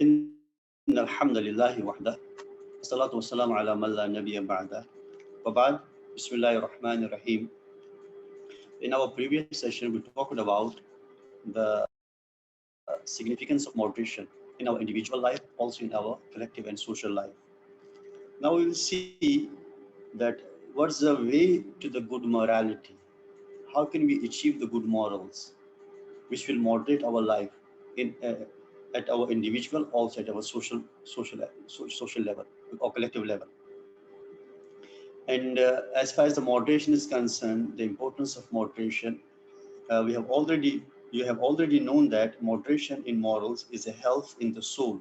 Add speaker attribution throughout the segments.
Speaker 1: إن الحمد لله وحده والصلاة والسلام على من لا نبي بعده وبعد بسم الله الرحمن الرحيم. In our previous session, we talked about the significance of moderation in our individual life, also in our collective and social life. Now we will see that what's the way to the good morality? How can we achieve the good morals, which will moderate our life in at our individual, also at our social level or collective level. And as far as the moderation is concerned, the importance of moderation, we have already you have already known that moderation in morals is a health in the soul,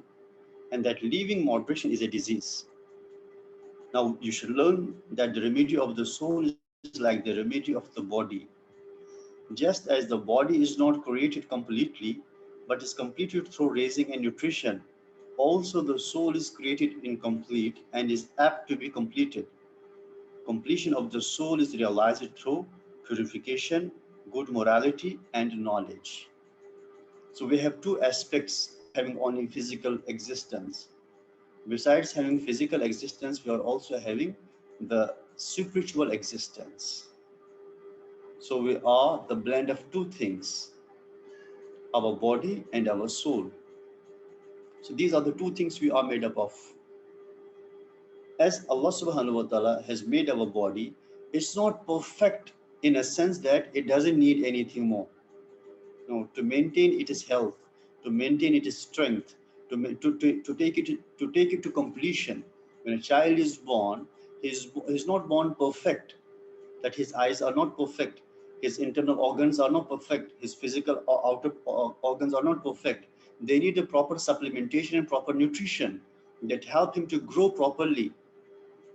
Speaker 1: and that leaving moderation is a disease. Now you should learn that the remedy of the soul is like the remedy of the body. Just as the body is not created completely, but is completed through raising and nutrition, also the soul is created incomplete and is apt to be completed. Completion of the soul is realized through purification, good morality, and knowledge. So we have two aspects having only physical existence. Besides having physical existence, we are also having the spiritual existence. So we are the blend of two things, our body and our soul. So these are the two things we are made up of. As Allah subhanahu wa ta'ala has made our body, it's not perfect in a sense that it doesn't need anything more. No, to maintain its health, to maintain its strength, to take it to completion. When a child is born, he's not born perfect, that his eyes are not perfect, his internal organs are not perfect, his physical or outer organs are not perfect. They need a proper supplementation and proper nutrition that help him to grow properly.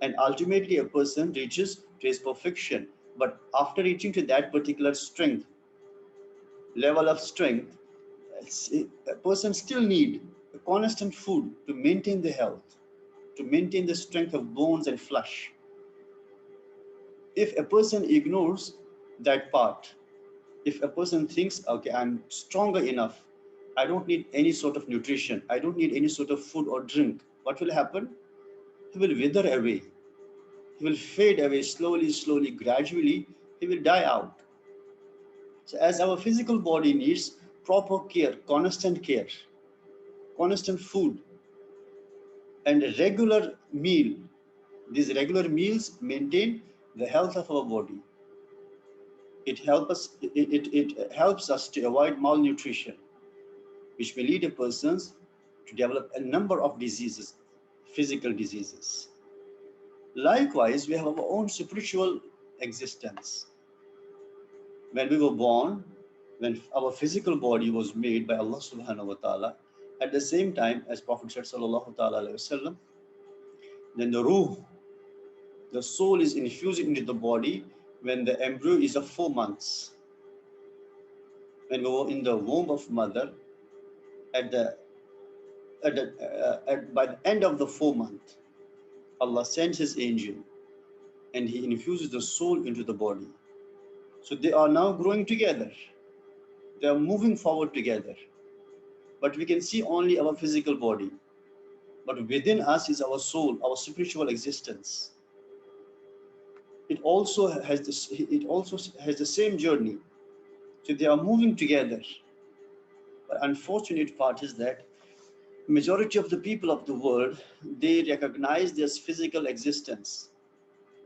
Speaker 1: And ultimately, a person reaches to his perfection. But after reaching to that particular level of strength, a person still need a constant food to maintain the health, to maintain the strength of bones and flesh. If a person ignores that part, if a person thinks, okay, I'm stronger enough, I don't need any sort of nutrition, I don't need any sort of food or drink, what will happen? He will wither away. He will fade away slowly, gradually, he will die out. So as our physical body needs proper care, constant food, and a regular meal, these regular meals maintain the health of our body. It helps us to avoid malnutrition, which may lead a person to develop a number of diseases, physical diseases. Likewise, we have our own spiritual existence. When we were born, when our physical body was made by Allah subhanahu wa ta'ala, at the same time, as Prophet said sallallahu ta'ala alayhi wasallam, then the ruh, the soul is infused into the body when the embryo is of 4 months. When we were in the womb of mother, by the end of the 4 month, Allah sends His angel and He infuses the soul into the body. So they are now growing together. They are moving forward together. But we can see only our physical body. But within us is our soul, our spiritual existence. It also has the same journey. So they are moving together. But unfortunate part is that majority of the people of the world, they recognize this physical existence,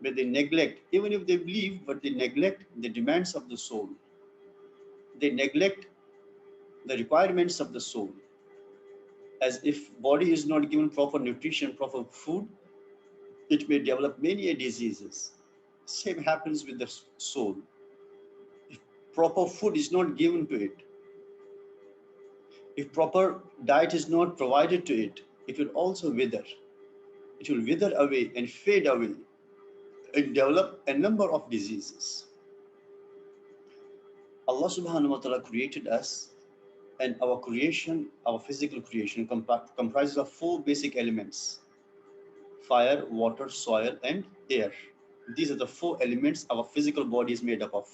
Speaker 1: but they neglect, even if they believe, but they neglect the demands of the soul. They neglect the requirements of the soul. As if body is not given proper nutrition, proper food, it may develop many diseases. Same happens with the soul. If proper food is not given to it, if proper diet is not provided to it, it will also wither. It will wither away and fade away and develop a number of diseases. Allah subhanahu wa ta'ala created us, and our creation, our physical creation, comprises of 4 basic elements: fire, water, soil, and air. These are the 4 elements our physical body is made up of.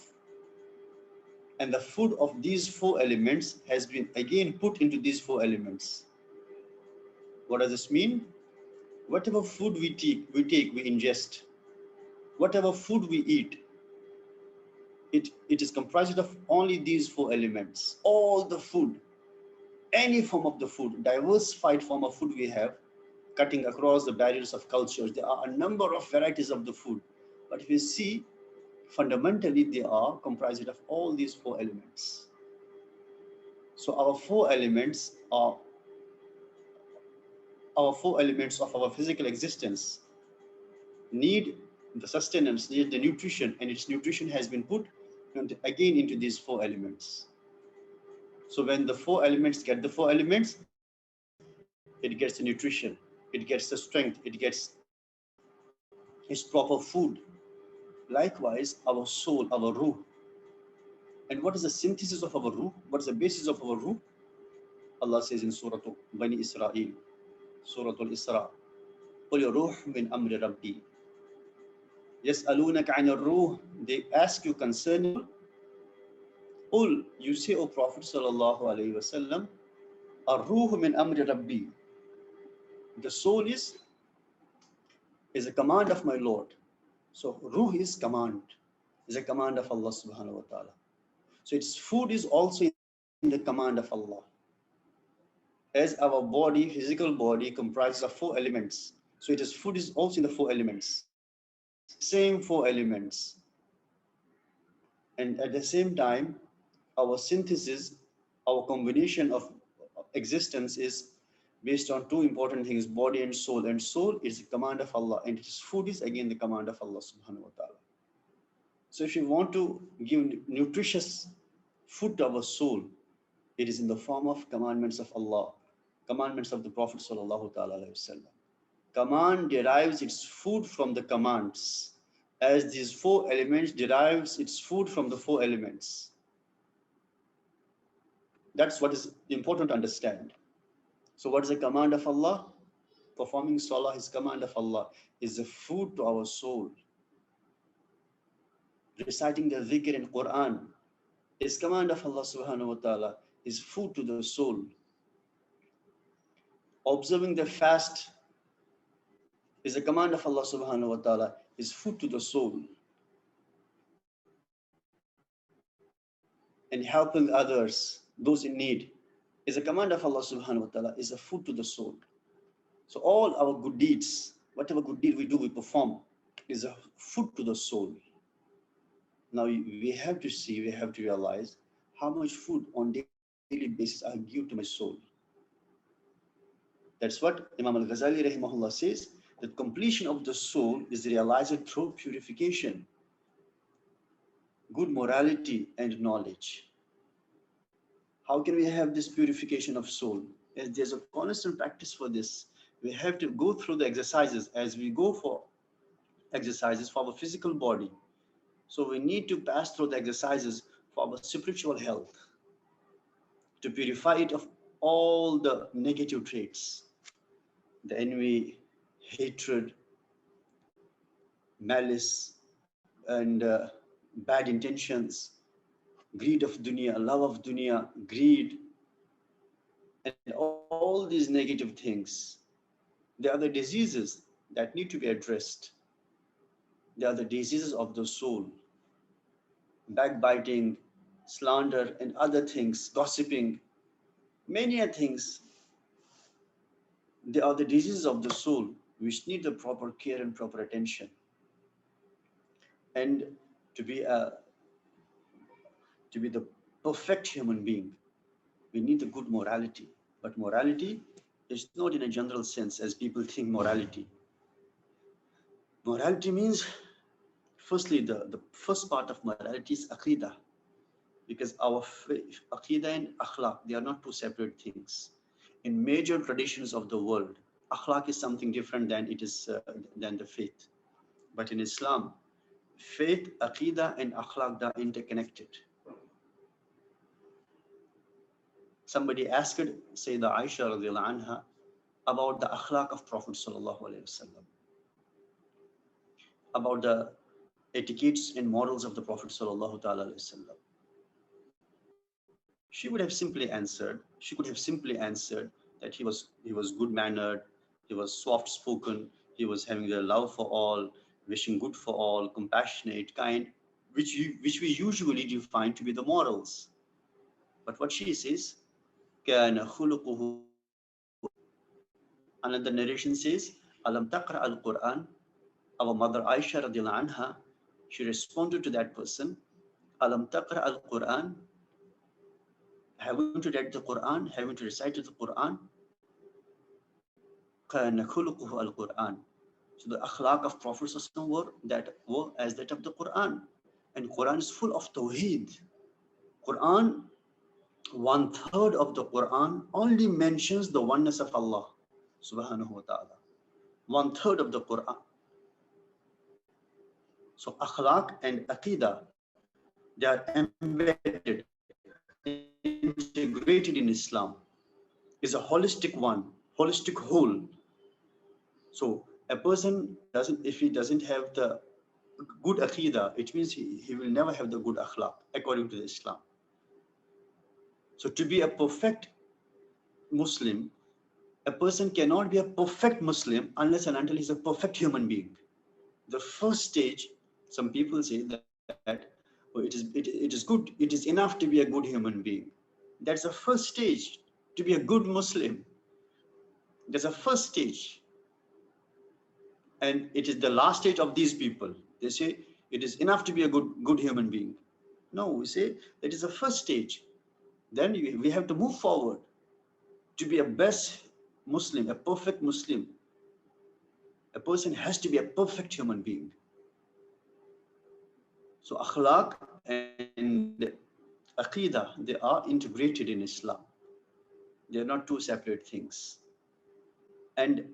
Speaker 1: And the food of these 4 elements has been again put into these 4 elements. What does this mean? Whatever food we ingest, whatever food we eat, it is comprised of only these four elements. All the food, any form of the food, diversified form of food we have, cutting across the barriers of cultures. There are a number of varieties of the food, but if you see, fundamentally they are comprised of all these four elements. So our four elements of our physical existence need the sustenance, need the nutrition, and its nutrition has been put again into these four elements. So when the four elements get the four elements, it gets the nutrition, it gets the strength, it gets its proper food. Likewise, our soul, our ruh. And what is the synthesis of our ruh? What is the basis of our ruh? Allah says in Surah Bani Israel, Surah Al-Isra, قُلْ رُوحٌ مِّنْ أَمْرِ رَبِّي. يَسْأَلُونَكَ عَنِ الرُّوحِ. They ask you concerning. قُل, you say, O Prophet sallallahu alaihi wasallam, الرُّوحُ مِنْ أَمْرِ رَبِّي. The soul is a command of my Lord. So ruh is command, is a command of Allah subhanahu wa ta'ala. So its food is also in the command of Allah. As our body, physical body, comprises of four elements, so it is food is also in the four elements, same four elements. And at the same time, our synthesis, our combination of existence is based on two important things, body and soul. And soul is the command of Allah, and its food is again the command of Allah subhanahu wa ta'ala. So if you want to give nutritious food to our soul, it is in the form of commandments of Allah, commandments of the Prophet sallallahu ta'ala alayhi wasallam. Command derives its food from the commands, as these four elements derives its food from the four elements. That's what is important to understand. So what is the command of Allah? Performing salah is command of Allah, is the food to our soul. Reciting the dhikr in Quran is command of Allah subhanahu wa ta'ala, is food to the soul. Observing the fast is a command of Allah subhanahu wa ta'ala, is food to the soul. And helping others, those in need, is a command of Allah subhanahu wa ta'ala, is a food to the soul. So all our good deeds, whatever good deed we do, we perform, is a food to the soul. Now we have to see, we have to realize how much food on daily basis I give to my soul. That's what Imam Al-Ghazali rahimahullah says, that completion of the soul is realized through purification, good morality and knowledge. How can we have this purification of soul? As there's a constant practice for this. We have to go through the exercises as we go for exercises for our physical body. So we need to pass through the exercises for our spiritual health, to purify it of all the negative traits, the envy, hatred, malice, and bad intentions, greed of dunya, love of dunya, greed, and all these negative things. They are the diseases that need to be addressed. They are the diseases of the soul. Backbiting, slander, and other things, gossiping, many things. They are the diseases of the soul which need the proper care and proper attention. And to be the perfect human being, we need the good morality. But morality is not in a general sense as people think morality. Morality means, firstly, the first part of morality is aqidah, because our aqidah and akhlaq, they are not two separate things. In major traditions of the world, akhlaq is something different than it is than the faith. But in Islam, faith, aqidah, and akhlaq are interconnected. Somebody asked Sayyidah Aisha radiallahu anha about the akhlaq of Prophet sallallahu alaihi wasallam, about the etiquettes and morals of the Prophet sallallahu alaihi wasallam. She could have simply answered, that he was good mannered, he was soft spoken, he was having a love for all, wishing good for all, compassionate, kind, which we usually define to be the morals. But what she says, كان خلقه. Another narration says, Alam taqra al-Quran. Our mother Aisha radiallahu anha, she responded to that person, Alam taqra al-Quran. Haven't you read the Quran? Haven't you recited the Quran? كان خلقه al-Quran. So the akhlaq of Prophet were as that of the Quran. And Quran is full of tawheed. Quran, 1/3 of the Quran only mentions the oneness of Allah subhanahu wa ta'ala. 1/3 of the Quran. So akhlaq and aqidah, they are embedded, integrated in Islam. Is a holistic one, holistic whole. So a person doesn't, if he doesn't have the good aqidah, it means he will never have the good akhlaq according to Islam. So to be a perfect Muslim, a person cannot be a perfect Muslim unless and until he's a perfect human being. The first stage, some people say that oh, it is good, it is enough to be a good human being. That's the first stage, to be a good Muslim. That's the first stage. And it is the last stage of these people. They say it is enough to be a good human being. No, we say that is the first stage. Then we have to move forward to be a best Muslim, a perfect Muslim. A person has to be a perfect human being. So akhlaq and aqidah, they are integrated in Islam. They are not two separate things. And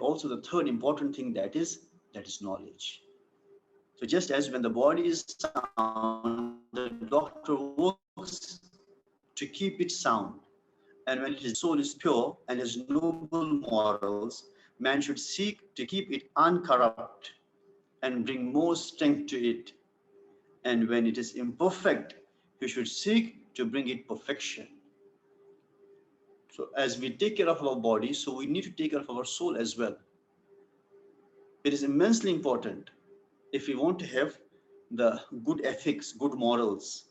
Speaker 1: also the third important thing, that is knowledge. So just as when the body is sound, the doctor works to keep it sound. And when his soul is pure and has noble morals, man should seek to keep it uncorrupt and bring more strength to it. And when it is imperfect, he should seek to bring it perfection. So as we take care of our body, so we need to take care of our soul as well. It is immensely important if we want to have the good ethics, good morals.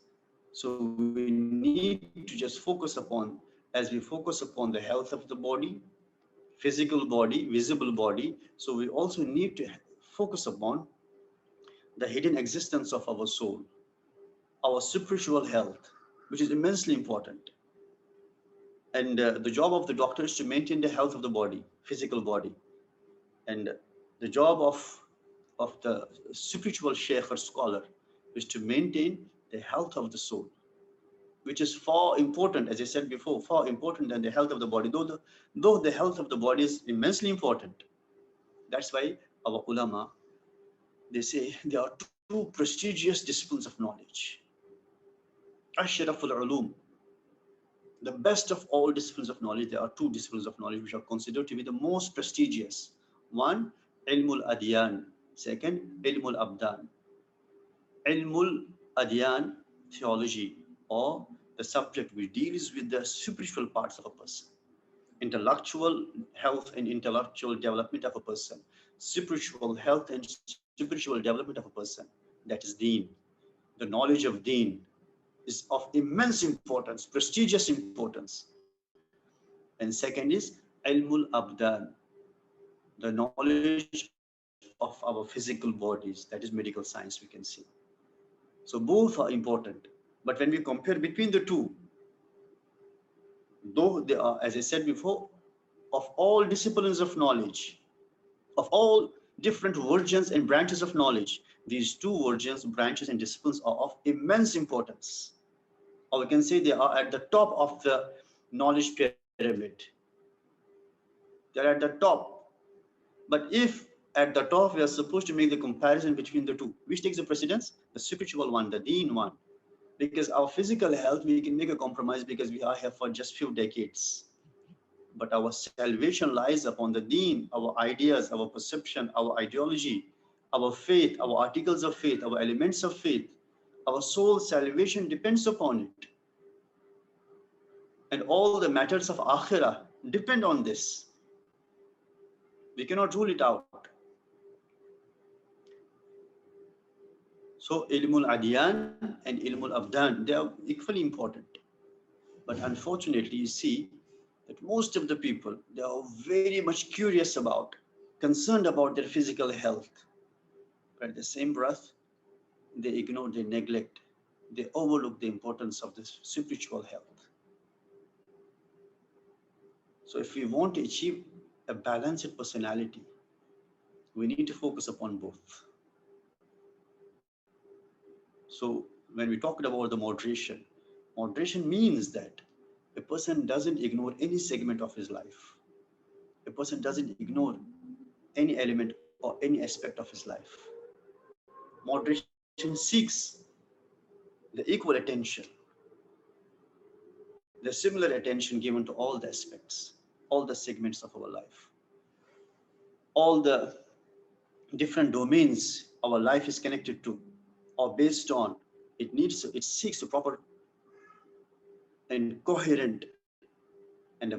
Speaker 1: So we need to just focus upon, as we focus upon the health of the body, physical body, visible body, so we also need to focus upon the hidden existence of our soul, our spiritual health, which is immensely important. And the job of the doctor is to maintain the health of the body, physical body. And the job of the spiritual sheikh or scholar is to maintain the health of the soul, which is far important, as I said before, far important than the health of the body, though the health of the body is immensely important. That's why our ulama, they say there are two prestigious disciplines of knowledge. Ashraful ulum, the best of all disciplines of knowledge. There are two disciplines of knowledge which are considered to be the most prestigious. One, ilmul adyan. Second, ilmul abdan. Ilmul adyan, theology, or the subject which deals with the spiritual parts of a person, intellectual health and intellectual development of a person, spiritual health and spiritual development of a person, that is deen. The knowledge of deen is of immense importance, prestigious importance. And second is ilmul abdan, the knowledge of our physical bodies, that is medical science, we can see. So both are important. But when we compare between the two, though they are, as I said before, of all disciplines of knowledge, of all different versions and branches of knowledge, these two versions, branches, and disciplines are of immense importance. Or we can say they are at the top of the knowledge pyramid. They're at the top. But if at the top we are supposed to make the comparison between the two, which takes the precedence? The spiritual one, the deen one. Because our physical health, we can make a compromise because we are here for just few decades. But our salvation lies upon the deen, our ideas, our perception, our ideology, our faith, our articles of faith, our elements of faith. Our soul's salvation depends upon it. And all the matters of akhirah, depend on this. We cannot rule it out. So ilmul adyan and ilmul abdan, they are equally important. But unfortunately, you see that most of the people, they are very much curious about, concerned about their physical health. But at the same breath, they ignore, they neglect, they overlook the importance of this spiritual health. So if we want to achieve a balanced personality, we need to focus upon both. So when we talked about the moderation, moderation means that a person doesn't ignore any segment of his life. A person doesn't ignore any element or any aspect of his life. Moderation seeks the equal attention, the similar attention given to all the aspects, all the segments of our life, all the different domains our life is connected to or based on. It seeks a proper and coherent and a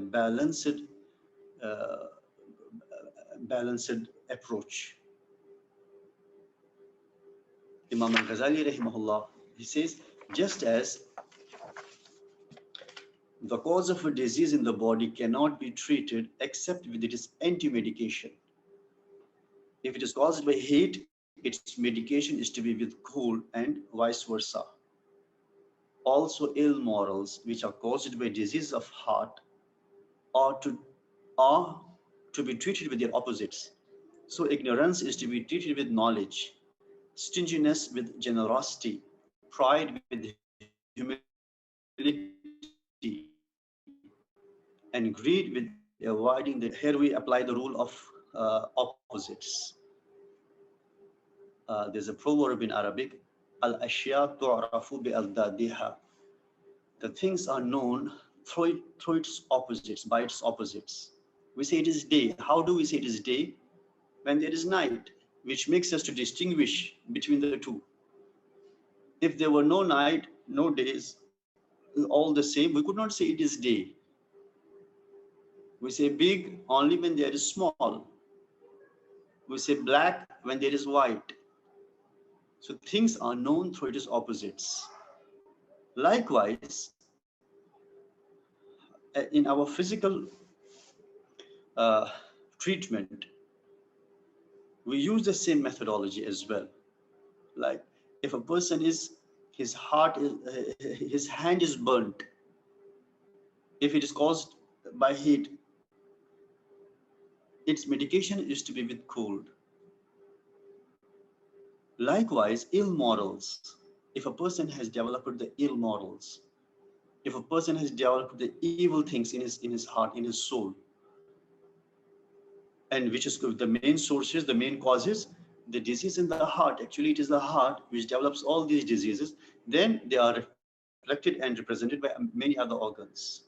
Speaker 1: uh, balanced approach. Imam Al-Ghazali rahimahullah, he says, just as the cause of a disease in the body cannot be treated except with its anti-medication. If it is caused by heat, its medication is to be with cool and vice versa. Also, ill morals, which are caused by disease of heart, are to be treated with their opposites. So ignorance is to be treated with knowledge, stinginess with generosity, pride with humility, and greed with avoiding the. Here we apply the rule of opposites. There's a proverb in Arabic, al-ashya tu'rafu bi-aldadiha. The things are known through its opposites, by its opposites. We say it is day. How do we say it is day? When there is night, which makes us to distinguish between the two. If there were no night, no days, all the same, we could not say it is day. We say big only when there is small. We say black when there is white. So things are known through its opposites. Likewise, in our physical uh, treatment, we use the same methodology as well. Like if a person is, his hand is burnt, if it is caused by heat, its medication is to be with cold. Likewise, ill morals. If a person has developed the ill morals, if a person has developed the evil things in his heart, in his soul, and which is the main sources, the main causes, the disease in the heart, actually it is the heart which develops all these diseases, then they are reflected and represented by many other organs.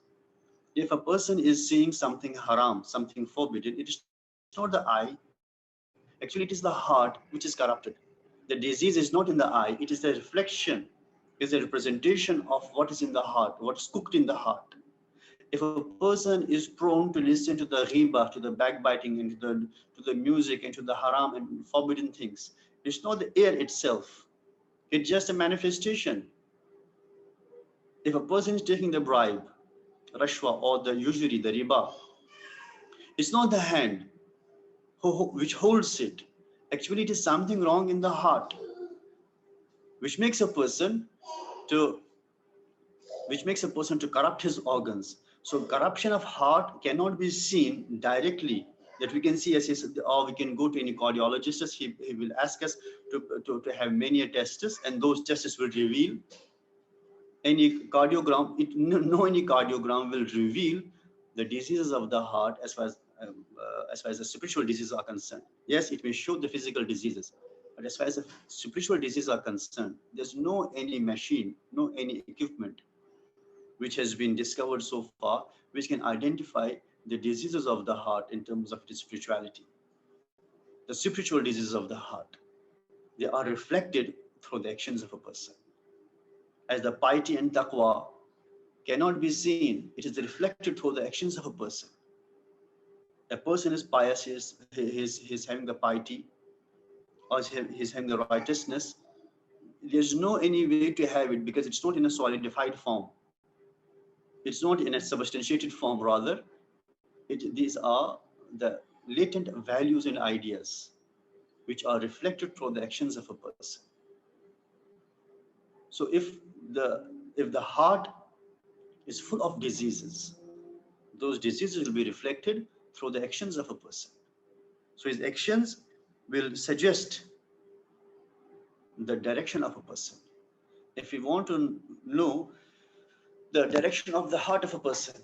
Speaker 1: If a person is seeing something haram, something forbidden, it is not the eye, actually it is the heart which is corrupted. The disease is not in the eye, it is the reflection, is a representation of what is in the heart, what's cooked in the heart. If a person is prone to listen to the ghibah, to the backbiting, and to the music, and to the haram and forbidden things, it's not the air itself, it's just a manifestation. If a person is taking the bribe, rashwa, or the usury, the riba, it's not the hand which holds it. Actually, it is something wrong in the heart, which makes a person to corrupt his organs. So corruption of heart cannot be seen directly, that we can see as or we can go to any cardiologist. He will ask us to have many tests, and those tests will reveal any cardiogram. Any cardiogram will reveal the diseases of the heart as far as the spiritual diseases are concerned. Yes, it may show the physical diseases, but as far as the spiritual diseases are concerned, there's no any machine, no any equipment which has been discovered so far, which can identify the diseases of the heart in terms of its spirituality. The spiritual diseases of the heart, they are reflected through the actions of a person. As the piety and taqwa cannot be seen, it is reflected through the actions of a person. A person is pious, he's having the piety, or he's having the righteousness. There's no any way to have it because it's not in a solidified form. It's not in a substantiated form. Rather, these are the latent values and ideas which are reflected through the actions of a person. So if the heart is full of diseases, those diseases will be reflected through the actions of a person. So his actions will suggest the direction of a person. If we want to know the direction of the heart of a person,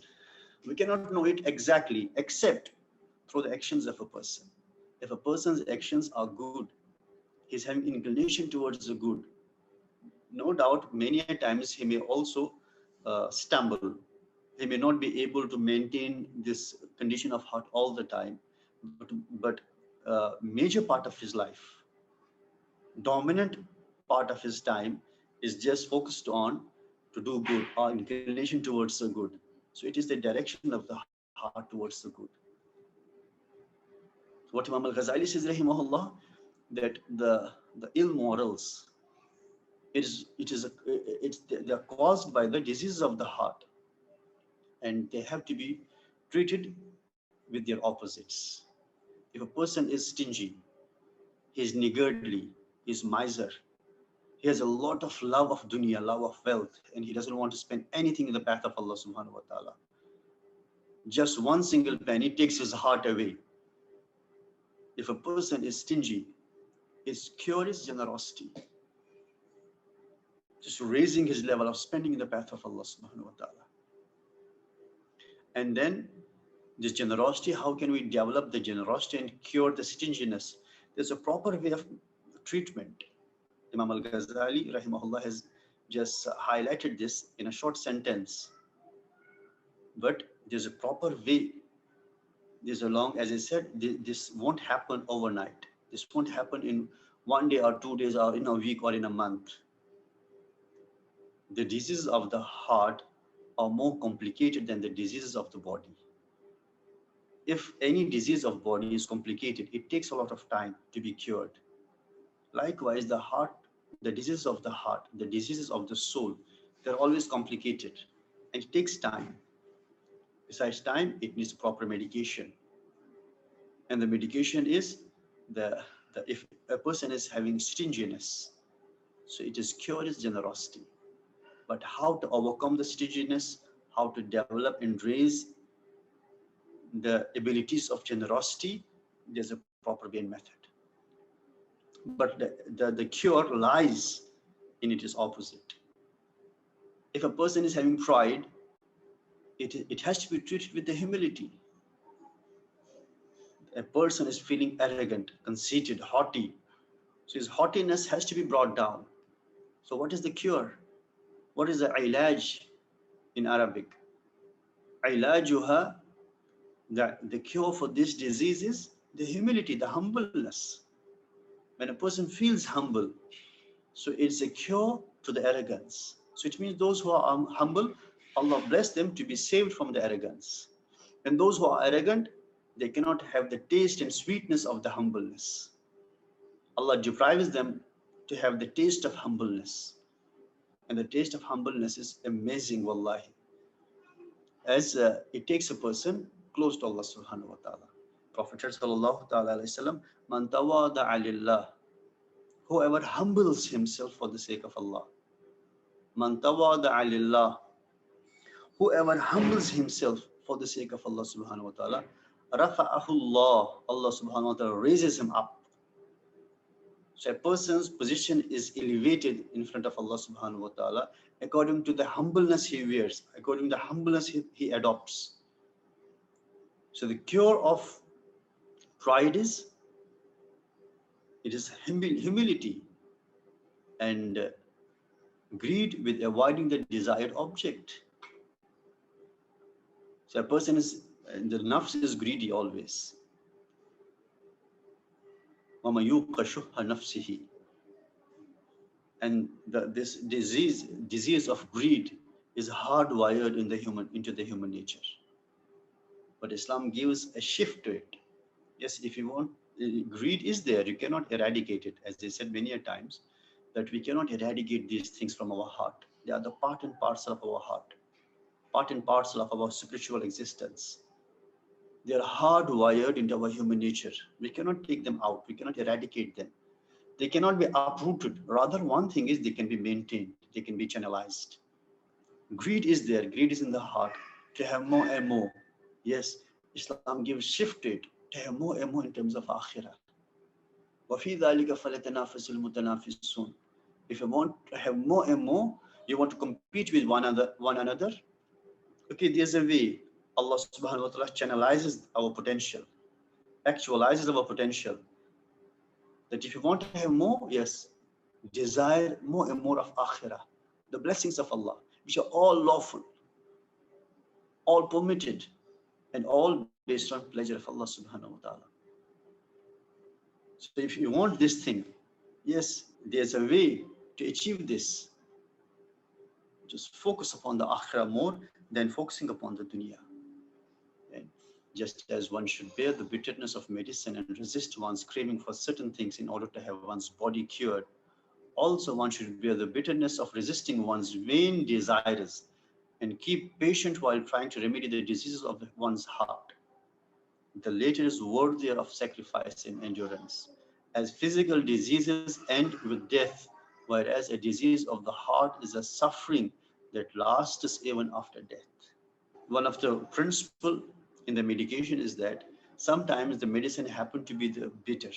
Speaker 1: we cannot know it exactly except through the actions of a person. If a person's actions are good, he's having inclination towards the good. No doubt, many a times he may also stumble. He may not be able to maintain this condition of heart all the time, but major part of his life, dominant part of his time is just focused on to do good or inclination towards the good. So it is the direction of the heart towards the good. What Imam Al-Ghazali says, rahimahullah, that the ill morals, they're caused by the diseases of the heart, and they have to be treated with their opposites. If a person is stingy, he is niggardly, he is miser, he has a lot of love of dunya, love of wealth, and he doesn't want to spend anything in the path of Allah subhanahu wa ta'ala. Just one single penny takes his heart away. If a person is stingy, his cure is generosity. Just raising his level of spending in the path of Allah subhanahu wa ta'ala. And then this generosity, how can we develop the generosity and cure the stinginess? There's a proper way of treatment. Imam Al-Ghazali, rahimahullah, has just highlighted this in a short sentence. But there's a proper way. There's a long, as I said, this won't happen overnight. This won't happen in 1 day or 2 days or in a week or in a month. The diseases of the heart are more complicated than the diseases of the body. If any disease of body is complicated, it takes a lot of time to be cured. Likewise, the heart, the diseases of the heart, the diseases of the soul, they're always complicated and it takes time. Besides time, it needs proper medication. And the medication is if a person is having stinginess, so it is cure is generosity. But how to overcome the stinginess, how to develop and raise the abilities of generosity, there's a proper way and method. But the cure lies in its opposite. If a person is having pride, it has to be treated with the humility. A person is feeling arrogant, conceited, haughty. So his haughtiness has to be brought down. So what is the cure? What is the ilaj in Arabic? Ilajuha, the cure for this disease is the humility, the humbleness. When a person feels humble, so it's a cure to the arrogance. So it means those who are humble, Allah bless them to be saved from the arrogance. And those who are arrogant, they cannot have the taste and sweetness of the humbleness. Allah deprives them to have the taste of humbleness. And the taste of humbleness is amazing, wallahi. As it takes a person close to Allah subhanahu wa ta'ala. Prophet sallallahu ta'ala alayhi wasallam, man tawada'a lillah, whoever humbles himself for the sake of Allah. Man tawada'a lillah, whoever humbles himself for the sake of Allah subhanahu wa ta'ala, rafa'ahu Allah, Allah subhanahu wa ta'ala raises him up. So a person's position is elevated in front of Allah subhanahu wa ta'ala according to the humbleness he wears, according to the humbleness he adopts. So the cure of pride is, it is humility and greed with avoiding the desired object. So a person is, the nafs is greedy always. And this disease of greed is hardwired into the human nature. but Islam gives a shift to it. Yes, if you want, greed is there. You cannot eradicate it. As I said many a times, that we cannot eradicate these things from our heart. They are the part and parcel of our heart, part and parcel of our spiritual existence. They are hardwired into our human nature. We cannot take them out. We cannot eradicate them. They cannot be uprooted. Rather, one thing is they can be maintained. They can be channelized. Greed is there. Greed is in the heart to have more and more. Yes, Islam gives shift to it to have more and more in terms of akhirah. وَفِي ذَلِكَ فَلَيَتَنَافَسِ الْمُتَنَافِسُونَ. If you want to have more and more, you want to compete with one another. Okay, there's a way. Allah subhanahu wa ta'ala channelizes our potential, actualizes our potential. That if you want to have more, yes, desire more and more of akhirah, the blessings of Allah, which are all lawful, all permitted, and all based on pleasure of Allah subhanahu wa ta'ala. So if you want this thing, yes, there's a way to achieve this. Just focus upon the akhirah more than focusing upon the dunya. And just as one should bear the bitterness of medicine and resist one's craving for certain things in order to have one's body cured, also one should bear the bitterness of resisting one's vain desires and keep patient while trying to remedy the diseases of one's heart. The latter is worthier of sacrifice and endurance, as physical diseases end with death, whereas a disease of the heart is a suffering that lasts even after death. One of the principles in the medication is that sometimes the medicine happen to be the bitter,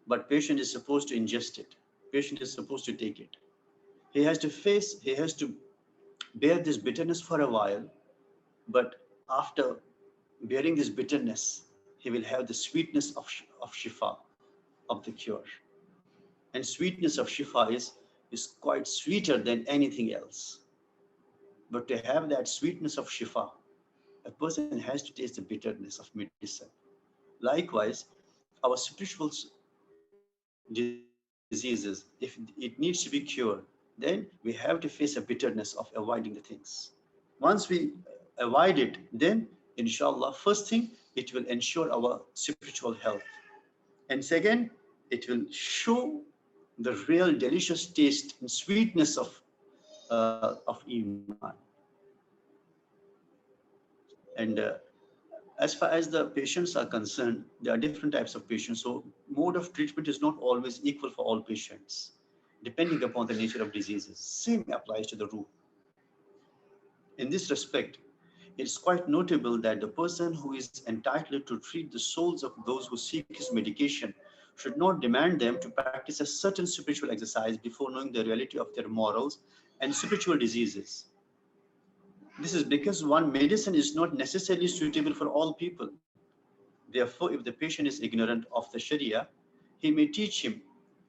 Speaker 1: but patient is supposed to ingest it. Patient is supposed to take it. He has to bear this bitterness for a while, but after bearing this bitterness, he will have the sweetness of shifa, of the cure. And sweetness of shifa is quite sweeter than anything else. But to have that sweetness of shifa, a person has to taste the bitterness of medicine. Likewise, our spiritual diseases, if it needs to be cured, then we have to face a bitterness of avoiding the things. Once we avoid it, then inshallah, first thing, it will ensure our spiritual health. And second, it will show the real delicious taste and sweetness of Iman. And as far as the patients are concerned, there are different types of patients. So mode of treatment is not always equal for all patients, depending upon the nature of diseases. Same applies to the root. In this respect, it's quite notable that the person who is entitled to treat the souls of those who seek his medication should not demand them to practice a certain spiritual exercise before knowing the reality of their morals and spiritual diseases. This is because one medicine is not necessarily suitable for all people. Therefore, if the patient is ignorant of the Sharia, he may teach him.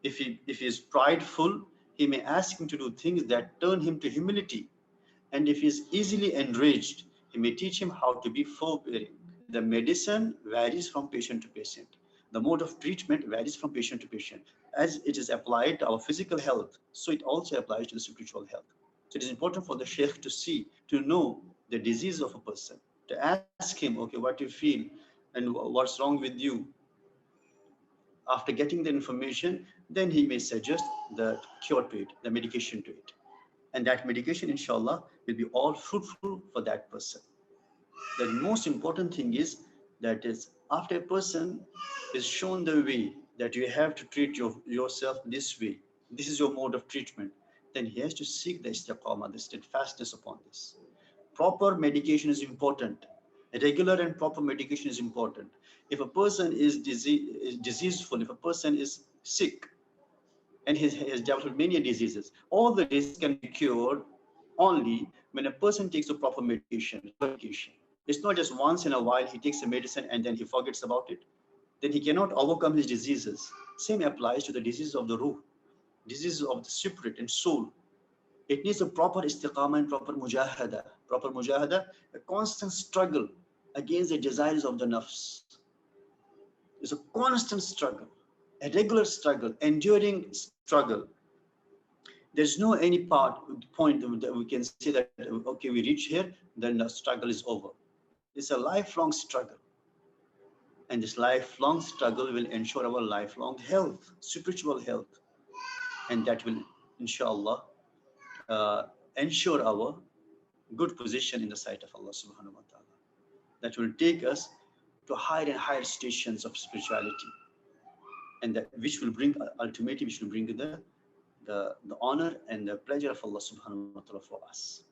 Speaker 1: If he is prideful, he may ask him to do things that turn him to humility. And if he is easily enraged, he may teach him how to be forbearing. The medicine varies from patient to patient. The mode of treatment varies from patient to patient. As it is applied to our physical health, so it also applies to the spiritual health. So it is important for the Sheikh to see, to know the disease of a person, to ask him, okay, what you feel and what's wrong with you. After getting the information, then he may suggest the cure to it, the medication to it. And that medication, inshallah, will be all fruitful for that person. The most important thing is that is after a person is shown the way that you have to treat yourself this way, this is your mode of treatment, then he has to seek the istiqamah, the steadfastness upon this. Proper medication is important. Regular and proper medication is important. If a person is diseaseful, if a person is sick, and he has developed many diseases, all the diseases can be cured only when a person takes the proper medication. It's not just once in a while he takes a medicine and then he forgets about it. Then he cannot overcome his diseases. Same applies to the diseases of the ruh, diseases of the spirit and soul. It needs a proper istiqamah and proper mujahada. Proper mujahada, a constant struggle against the desires of the nafs. It's a constant struggle, a regular struggle, enduring struggle. There's no any point that we can say that, okay, we reach here, then the struggle is over. It's a lifelong struggle. And this lifelong struggle will ensure our lifelong health, spiritual health. And that will, inshallah, uh, ensure our good position in the sight of Allah subhanahu wa ta'ala. That will take us to higher and higher stations of spirituality. And that which will bring, ultimately, which will bring the honor and the pleasure of Allah subhanahu wa ta'ala for us.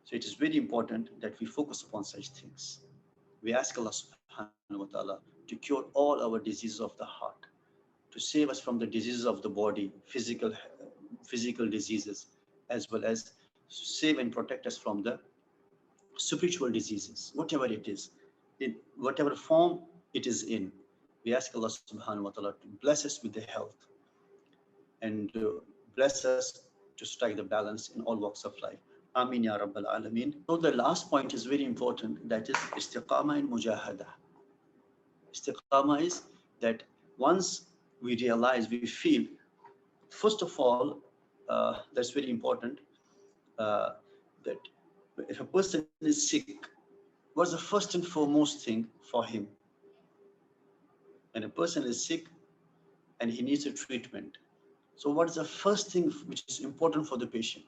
Speaker 1: So it is very important that we focus upon such things. We ask Allah subhanahu wa ta'ala to cure all our diseases of the heart, to save us from the diseases of the body, physical diseases, as well as save and protect us from the spiritual diseases, whatever it is, in whatever form it is in. We ask Allah subhanahu wa ta'ala to bless us with the health and bless us to strike the balance in all walks of life. Ameen ya Rabbal Alameen. So the last point is very important, that is istiqamah and mujahada. Istiqamah is that once we realize, we feel, first of all, that's very important, that if a person is sick, what's the first and foremost thing for him? When a person is sick and he needs a treatment, so what is the first thing which is important for the patient?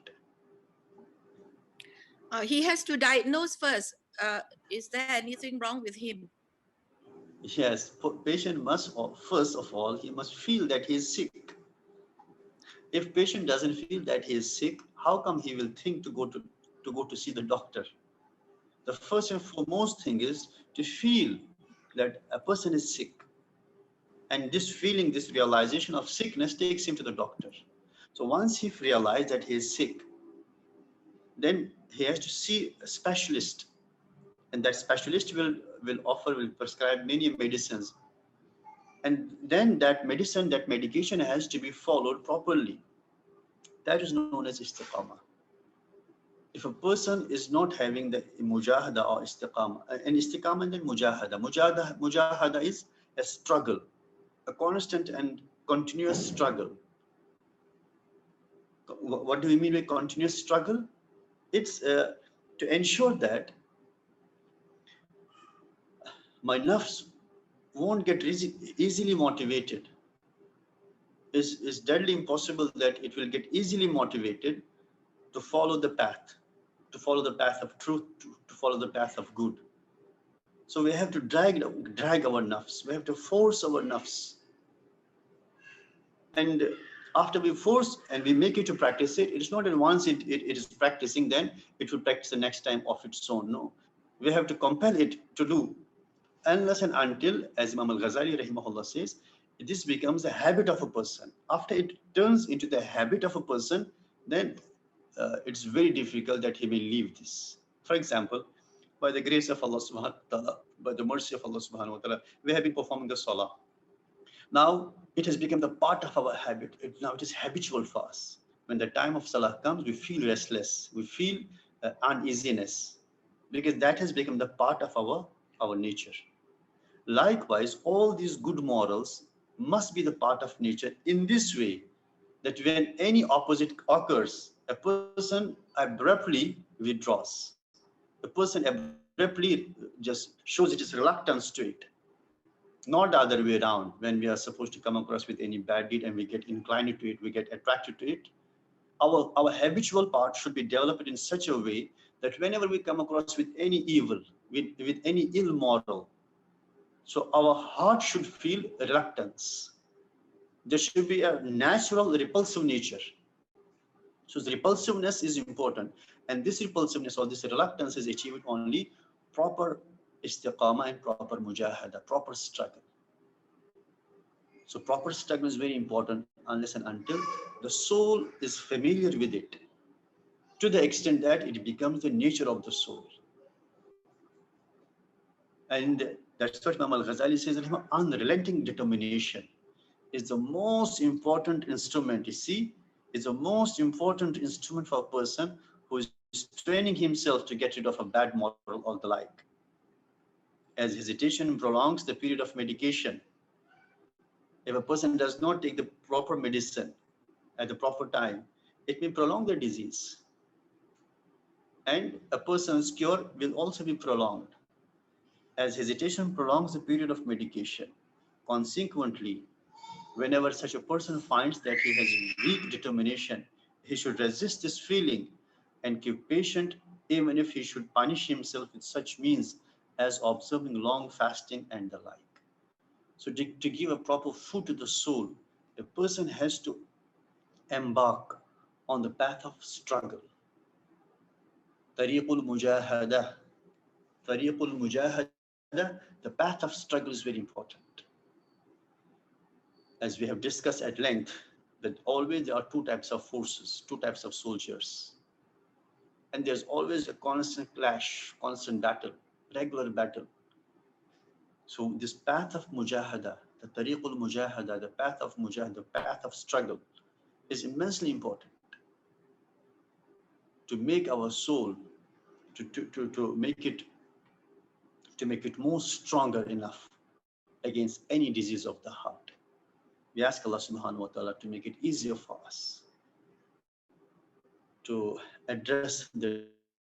Speaker 2: He has to diagnose first. Is there anything wrong with him?
Speaker 1: Yes, patient must, first of all, he must feel that he is sick. If patient doesn't feel that he is sick, how come he will think to go to see the doctor? The first and foremost thing is to feel that a person is sick. And this feeling, this realization of sickness takes him to the doctor. So once he realizes that he is sick, then he has to see a specialist. And that specialist will prescribe many medicines. And then that medicine, that medication has to be followed properly. That is known as istiqamah. If a person is not having the mujahada or istiqamah, and istiqamah and then mujahada. Mujahada is a struggle, a constant and continuous struggle. What do we mean by continuous struggle? It's to ensure that my nafs won't get easily motivated. It's deadly impossible that it will get easily motivated to follow the path, of truth, to follow the path of good. So we have to drag our nafs. We have to force our nafs. And after we force and we make it to practice it, it's not that once it is practicing, then it will practice the next time of its own. No, we have to compel it to do. Unless and until, as Imam Al-Ghazali rahimahullah says, this becomes a habit of a person. After it turns into the habit of a person, then it's very difficult that he may leave this. For example, by the grace of Allah subhanahu wa ta'ala, by the mercy of Allah subhanahu wa ta'ala, we have been performing the salah. Now it has become the part of our habit. Now it is habitual for us. When the time of salah comes, we feel restless, we feel uneasiness, because that has become the part of our nature. Likewise, all these good morals must be the part of nature in this way, that when any opposite occurs, a person abruptly withdraws. A person abruptly just shows its reluctance to it. Not the other way around. When we are supposed to come across with any bad deed and we get inclined to it, we get attracted to it, our habitual part should be developed in such a way that whenever we come across with any evil, with any ill moral, so our heart should feel reluctance. There should be a natural repulsive nature. So the repulsiveness is important. And this repulsiveness or this reluctance is achieved only proper istiqamah and proper mujahada, proper struggle. So proper struggle is very important unless and until the soul is familiar with it, to the extent that it becomes the nature of the soul. And that's what Imam Al-Ghazali says, that unrelenting determination is the most important instrument. You see, it's the most important instrument for a person who is training himself to get rid of a bad moral or the like. As hesitation prolongs the period of medication, if a person does not take the proper medicine at the proper time, it may prolong the disease. And a person's cure will also be prolonged. as hesitation prolongs the period of medication. Consequently, whenever such a person finds that he has weak determination, he should resist this feeling and keep patient, even if he should punish himself with such means as observing long fasting and the like. So, to give a proper food to the soul, a person has to embark on the path of struggle. Tariqul Mujahada. Tariqul Mujahada, the path of struggle is very important. As we have discussed at length, that always there are two types of forces, two types of soldiers. And there's always a constant clash, constant battle, regular battle. So this path of mujahada, the tariqul mujahada, the path of mujahada, the path of struggle is immensely important to make our soul, to make it more stronger enough against any disease of the heart. We ask Allah subhanahu wa ta'ala to make it easier for us to address the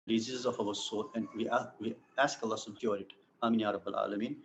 Speaker 1: diseases of our soul, and we ask Allah subhanahu wa ta'ala to cure it. Amin ya Rabbal Alameen.